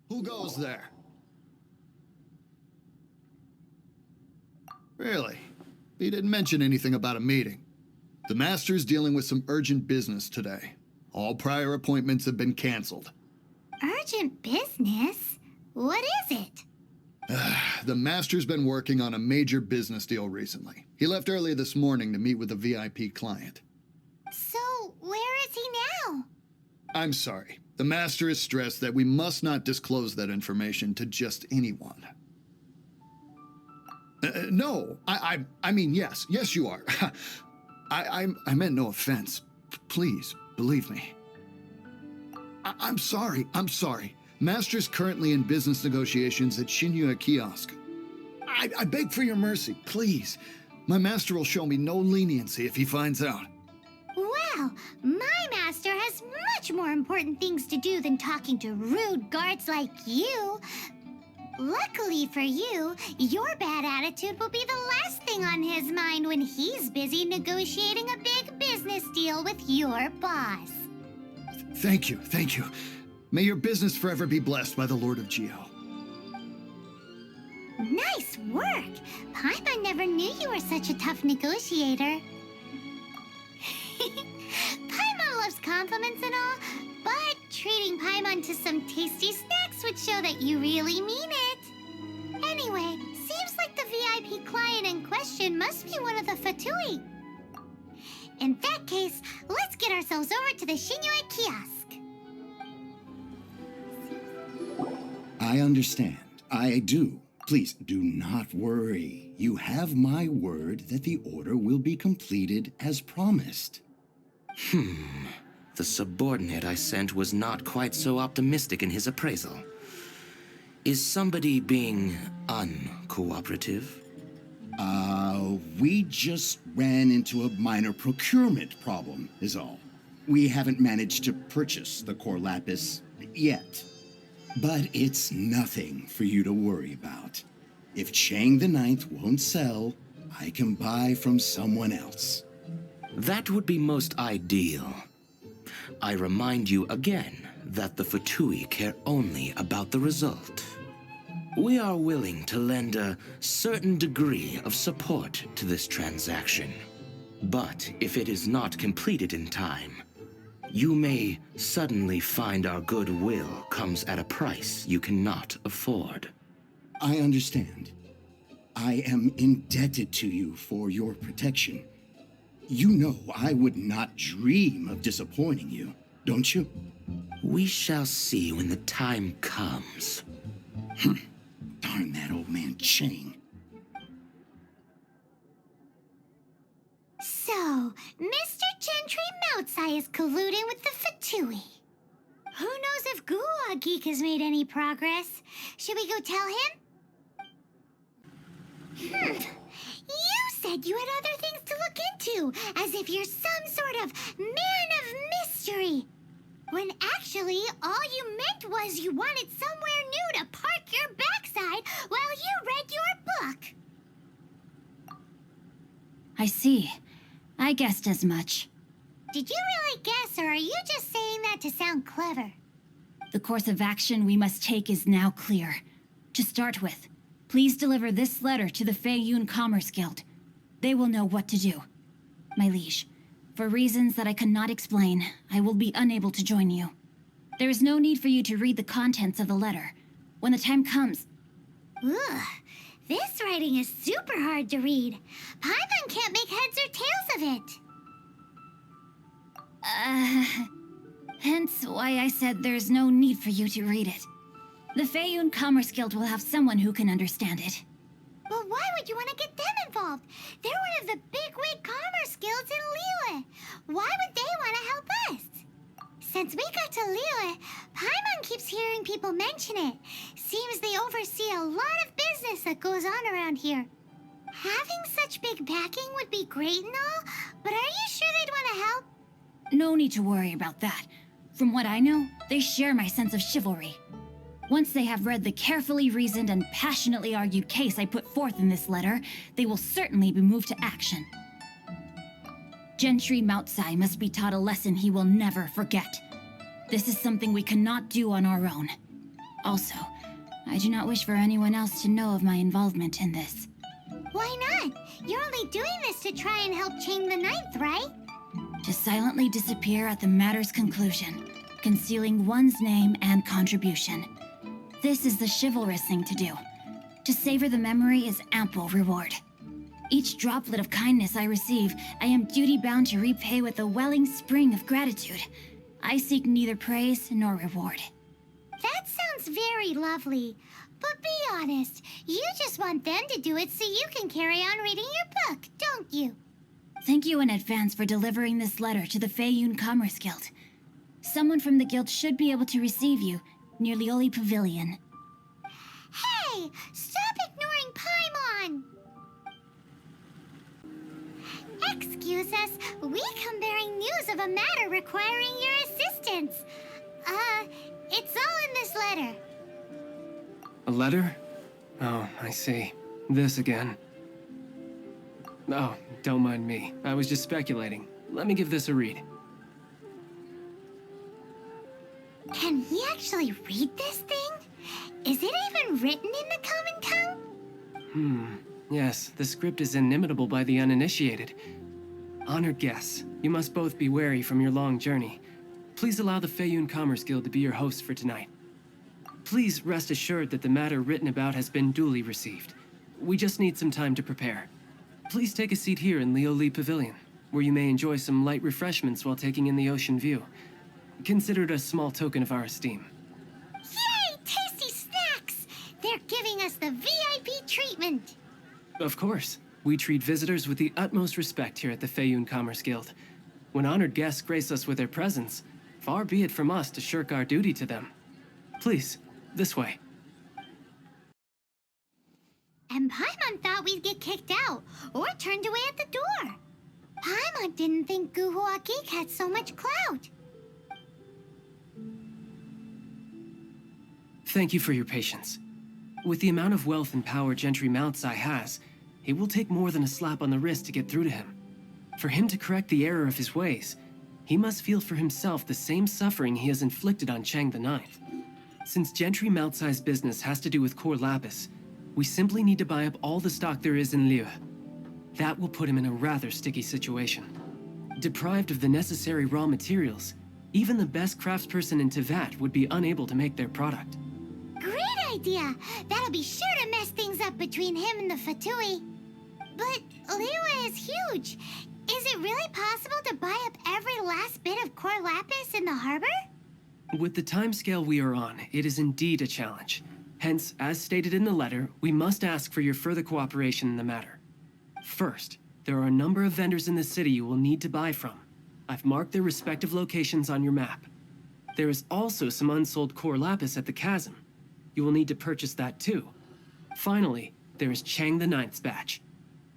Who goes there? Really? He didn't mention anything about a meeting. The Master's dealing with some urgent business today. All prior appointments have been canceled. Urgent business? What is it? The Master's been working on a major business deal recently. He left early this morning to meet with a VIP client. So, where is he now? I'm sorry. The Master is stressed that we must not disclose that information to just anyone. No, I mean, yes. Yes, you are. I meant no offense. Please, believe me. I'm sorry. Master's currently in business negotiations at Shinya Kiosk. I beg for your mercy, please. My master will show me no leniency if he finds out. Well, my master has much more important things to do than talking to rude guards like you. Luckily for you, your bad attitude will be the last thing on his mind when he's busy negotiating a big business deal with your boss. Thank you. May your business forever be blessed by the Lord of Geo. Nice work! Paimon never knew you were such a tough negotiator. Paimon loves compliments and all, but treating Paimon to some tasty snacks would show that you really mean it. Anyway, seems like the VIP client in question must be one of the Fatui. In that case, let's get ourselves over to the Shinyue Kiosk. I understand. I do. Please do not worry. You have my word that the order will be completed as promised. The subordinate I sent was not quite so optimistic in his appraisal. Is somebody being uncooperative? We just ran into a minor procurement problem, is all. We haven't managed to purchase the core lapis yet. But it's nothing for you to worry about. If Chang the Ninth won't sell, I can buy from someone else. That would be most ideal. I remind you again that the Fatui care only about the result. We are willing to lend a certain degree of support to this transaction. But if it is not completed in time, you may suddenly find our goodwill comes at a price you cannot afford. I understand. I am indebted to you for your protection. You know I would not dream of disappointing you, don't you? We shall see when the time comes. Darn that old man Chang. So, Mr. Gentry Moutsai is colluding with the Fatui. Who knows if Guwa Geek has made any progress? Should we go tell him? You said you had other things to look into, as if you're some sort of man of mystery. When actually, all you meant was you wanted somewhere new to park your backside while you read your book. I see. I guessed as much. Did you really guess, or are you just saying that to sound clever? The course of action we must take is now clear. To start with, please deliver this letter to the Feiyun Commerce Guild. They will know what to do. My liege, for reasons that I cannot explain, I will be unable to join you. There is no need for you to read the contents of the letter. When the time comes... Ugh, this writing is super hard to read. Paimon can't make heads or tails of it. Hence why I said there's no need for you to read it. The Feiyun Commerce Guild will have someone who can understand it. But why would you want to get them involved? They're one of the bigwig commerce guilds in Liyue. Why would they want to help us? Since we got to Liyue, Paimon keeps hearing people mention it. Seems they oversee a lot of business that goes on around here. Having such big backing would be great and all, but are you sure they'd want to help? No need to worry about that. From what I know, they share my sense of chivalry. Once they have read the carefully reasoned and passionately argued case I put forth in this letter, they will certainly be moved to action. Gentry Moutsai must be taught a lesson he will never forget. This is something we cannot do on our own. Also, I do not wish for anyone else to know of my involvement in this. Why not? You're only doing this to try and help Chang the Ninth, right? To silently disappear at the matter's conclusion, concealing one's name and contribution. This is the chivalrous thing to do. To savor the memory is ample reward. Each droplet of kindness I receive, I am duty-bound to repay with a welling spring of gratitude. I seek neither praise nor reward. That sounds very lovely. But be honest, you just want them to do it so you can carry on reading your book, don't you? Thank you in advance for delivering this letter to the Feiyun Commerce Guild. Someone from the guild should be able to receive you near Lioli Pavilion. Hey! Stop ignoring Paimon! Excuse us, we come bearing news of a matter requiring your assistance. It's all in this letter. A letter? Oh, I see. This again. Oh, don't mind me. I was just speculating. Let me give this a read. Can he actually read this thing? Is it even written in the common tongue? Yes, the script is inimitable by the uninitiated. Honored guests, you must both be wary from your long journey. Please allow the Feiyun Commerce Guild to be your hosts for tonight. Please rest assured that the matter written about has been duly received. We just need some time to prepare. Please take a seat here in Lioli Pavilion, where you may enjoy some light refreshments while taking in the ocean view. Consider it a small token of our esteem. Yay! Tasty snacks! They're giving us the VIP treatment. Of course. We treat visitors with the utmost respect here at the Feiyun Commerce Guild. When honored guests grace us with their presence, far be it from us to shirk our duty to them. Please, this way. And Paimon thought we'd get kicked out, or turned away at the door. Paimon didn't think Guhua Geek had so much clout. Thank you for your patience. With the amount of wealth and power Gentry Moutsai has, it will take more than a slap on the wrist to get through to him. For him to correct the error of his ways, he must feel for himself the same suffering he has inflicted on Chang the Ninth. Since Gentry Moutsai's business has to do with core lapis, we simply need to buy up all the stock there is in Liyue. That will put him in a rather sticky situation. Deprived of the necessary raw materials, even the best craftsperson in Teyvat would be unable to make their product. Great idea! That'll be sure to mess things up between him and the Fatui. But Liyue is huge. Is it really possible to buy up every last bit of core lapis in the harbor? With the timescale we are on, it is indeed a challenge. Hence, as stated in the letter, we must ask for your further cooperation in the matter. First, there are a number of vendors in the city you will need to buy from. I've marked their respective locations on your map. There is also some unsold core lapis at the chasm. You will need to purchase that too. Finally, there is Chang the Ninth's batch.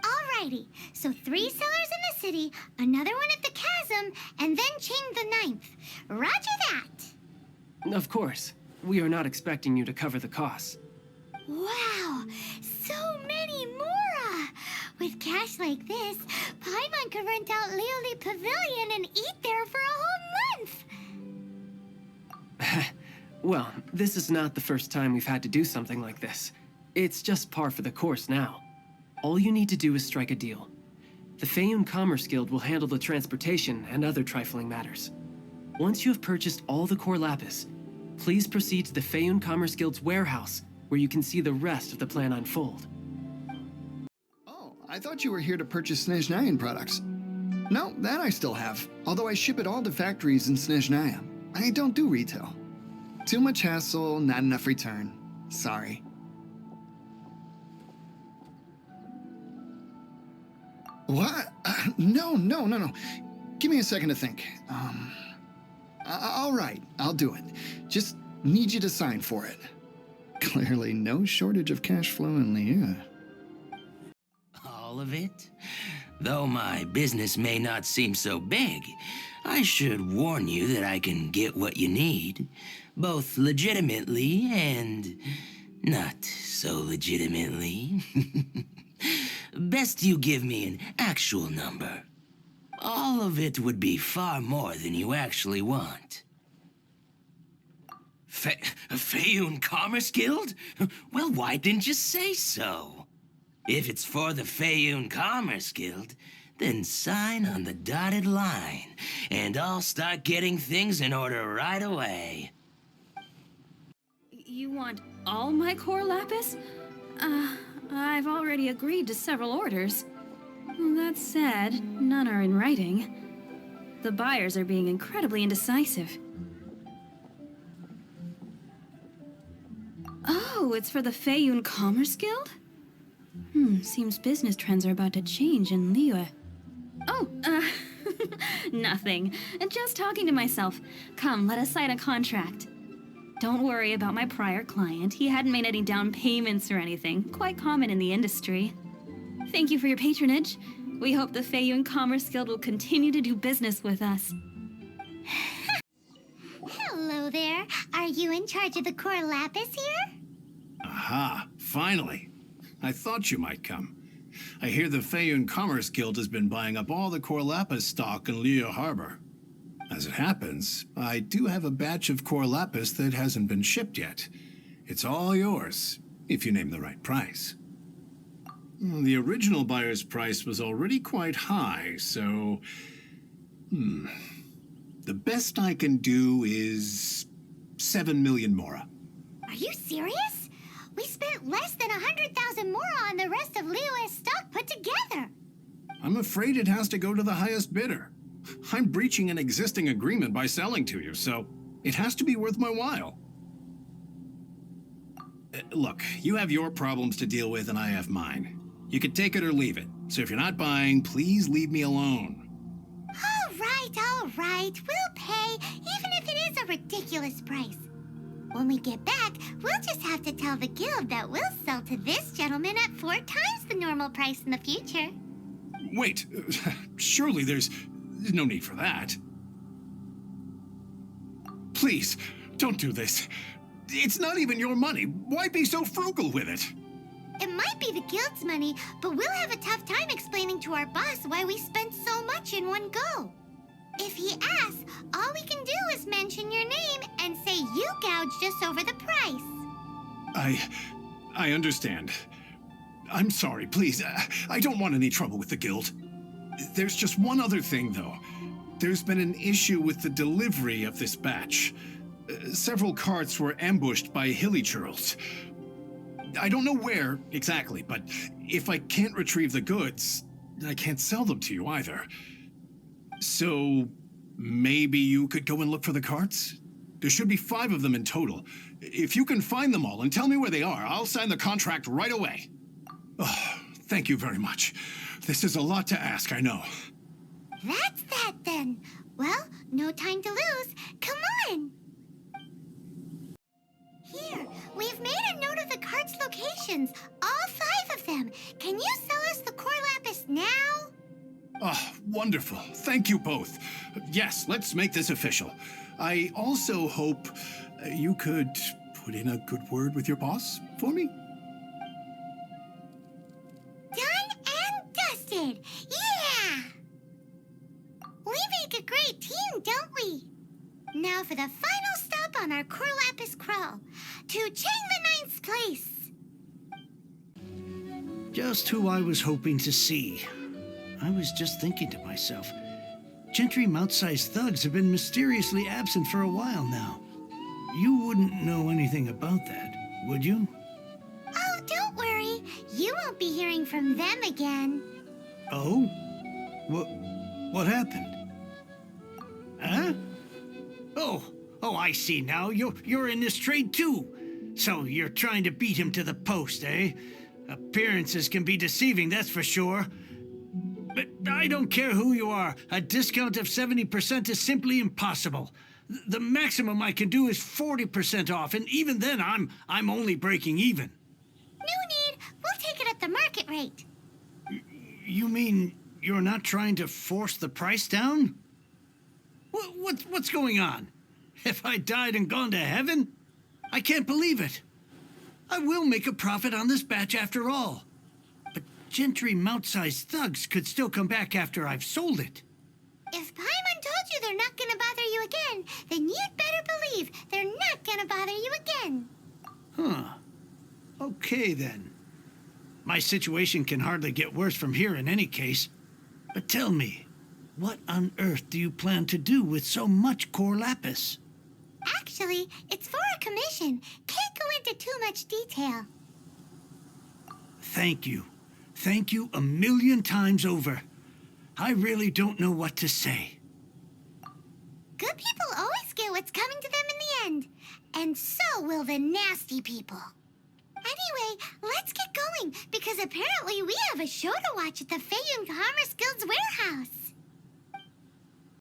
Alrighty, so 3 sellers in the city, another one at the chasm, and then Chang the Ninth. Roger that! Of course, we are not expecting you to cover the costs. Wow, so many more! With cash like this, Paimon could rent out Lioli Pavilion and eat there for a whole month! Well, this is not the first time we've had to do something like this. It's just par for the course now. All you need to do is strike a deal. The Feiyun Commerce Guild will handle the transportation and other trifling matters. Once you have purchased all the core lapis, please proceed to the Feiyun Commerce Guild's warehouse, where you can see the rest of the plan unfold. Oh, I thought you were here to purchase Snezhnayan products. No, that I still have, although I ship it all to factories in Snezhnaya. I don't do retail. Too much hassle, not enough return. Sorry. What? No. Give me a second to think. All right, I'll do it. Just need you to sign for it. Clearly no shortage of cash flow in Liyue. All of it? Though my business may not seem so big, I should warn you that I can get what you need, both legitimately and not so legitimately. Best you give me an actual number. All of it would be far more than you actually want. Fayoun Commerce Guild? Well, why didn't you say so? If it's for the Fayoun Commerce Guild, then sign on the dotted line, and I'll start getting things in order right away. You want all my core lapis? I've already agreed to several orders. That said, none are in writing. The buyers are being incredibly indecisive. Oh, it's for the Fayoun Commerce Guild? Seems business trends are about to change in Liyue. Oh, nothing. Just talking to myself. Come, let us sign a contract. Don't worry about my prior client. He hadn't made any down payments or anything. Quite common in the industry. Thank you for your patronage. We hope the Fayoun Commerce Guild will continue to do business with us. Hello there. Are you in charge of the core lapis here? Aha, finally. I thought you might come. I hear the Fayoun Commerce Guild has been buying up all the core lapis stock in Liyue Harbor. As it happens, I do have a batch of core lapis that hasn't been shipped yet. It's all yours, if you name the right price. The original buyer's price was already quite high, so... The best I can do is 7 million mora. Are you serious? We spent less than 100,000 more on the rest of Liyue's stock put together. I'm afraid it has to go to the highest bidder. I'm breaching an existing agreement by selling to you, so it has to be worth my while. Look, you have your problems to deal with and I have mine. You can take it or leave it. So if you're not buying, please leave me alone. All right. We'll pay, even if it is a ridiculous price. When we get back, we'll just have to tell the guild that we'll sell to this gentleman at 4 times the normal price in the future. Wait, surely there's no need for that. Please, don't do this. It's not even your money. Why be so frugal with it? It might be the guild's money, but we'll have a tough time explaining to our boss why we spent so much in one go. If he asks, all we can do is mention your name and say you gouged us over the price. I understand. I'm sorry, please. I don't want any trouble with the guild. There's just one other thing, though. There's been an issue with the delivery of this batch. Several carts were ambushed by hilly churls. I don't know where exactly, but if I can't retrieve the goods, I can't sell them to you either. So maybe you could go and look for the carts? There should be 5 of them in total. If you can find them all and tell me where they are, I'll sign the contract right away. Oh, thank you very much. This is a lot to ask, I know. That's that then. Well, no time to lose. Come on. Here, we've made a note of the cart's locations. All 5 of them. Can you sell us the core lapis now? Oh, wonderful. Thank you both. Yes, let's make this official. I also hope you could put in a good word with your boss for me. Done and dusted. Yeah! We make a great team, don't we? Now for the final stop on our core lapis crawl. To Chang the Ninth's place. Just who I was hoping to see. I was just thinking to myself, Gentry Mount-sized thugs have been mysteriously absent for a while now. You wouldn't know anything about that, would you? Oh, don't worry. You won't be hearing from them again. Oh? What happened? Huh? Oh, I see now. You're in this trade too. So you're trying to beat him to the post, eh? Appearances can be deceiving, that's for sure. But I don't care who you are. A discount of 70% is simply impossible. The maximum I can do is 40% off, and even then I'm only breaking even. No need. We'll take it at the market rate. You mean you're not trying to force the price down? What's going on? Have I died and gone to heaven? I can't believe it. I will make a profit on this batch after all. But Gentry Mount-sized thugs could still come back after I've sold it. If Paimon told you they're not gonna bother you again, then you'd better believe they're not gonna bother you again. Huh. Okay, then. My situation can hardly get worse from here in any case. But tell me, what on earth do you plan to do with so much core lapis? Actually, it's for a commission. Can't go into too much detail. Thank you. Thank you 1,000,000 times over. I really don't know what to say. Good people always get what's coming to them in the end. And so will the nasty people. Anyway, let's get going, because apparently we have a show to watch at the Feiyun Commerce Guild's warehouse.